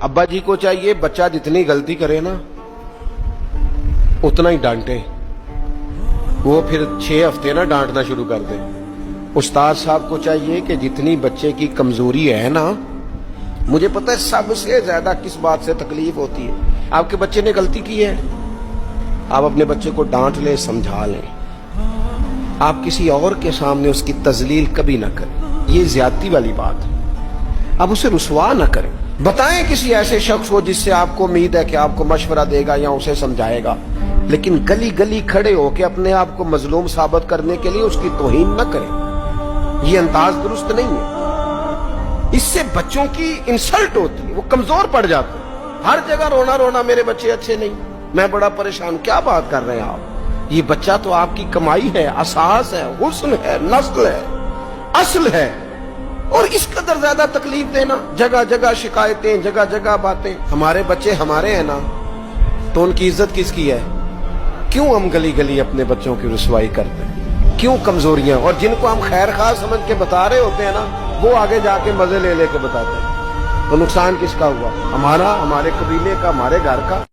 अब्बा जी को चाहिए बच्चा जितनी गलती करे ना उतना ही डांटे, वो फिर 6 हफ्ते ना डांटना शुरू कर दे। उस्ताद साहब को चाहिए कि जितनी बच्चे की कमजोरी है ना, मुझे पता है सबसे ज्यादा किस बात से तकलीफ होती है। आपके बच्चे ने गलती की है, आप अपने बच्चे को डांट लें, समझा लें, आप किसी और के सामने उसकी तजलील कभी ना करें, ये ज्यादती वाली बात है। आप उसे रुसवा ना करें। बताएं किसी ऐसे शख्स को जिससे आपको उम्मीद है कि आपको मशवरा देगा या उसे समझाएगा, लेकिन गली गली खड़े होकर अपने आप को मजलूम साबित करने के लिए उसकी तौहीन न करें। ये अंदाज दुरुस्त नहीं है, इससे बच्चों की इंसल्ट होती है, वो कमजोर पड़ जाते हैं। हर जगह रोना रोना मेरे बच्चे अच्छे नहीं, मैं बड़ा परेशान। क्या बात कर रहे हैं आप? ये बच्चा तो आपकी कमाई है, असास है, हुस्न है, नस्ल है, असल है, और इस कदर ज्यादा तकलीफ देना, जगह जगह शिकायतें, जगह जगह बातें। हमारे बच्चे हमारे हैं ना, तो उनकी इज्जत किसकी है? क्यों हम गली गली अपने बच्चों की रुसवाई करते हैं? क्यों कमजोरियां? और जिनको हम खैर खा समझ के बता रहे होते हैं ना, वो आगे जाके मजे ले लेके बताते हैं। तो नुकसान किसका हुआ? हमारा, हमारे कबीले का, हमारे घर का।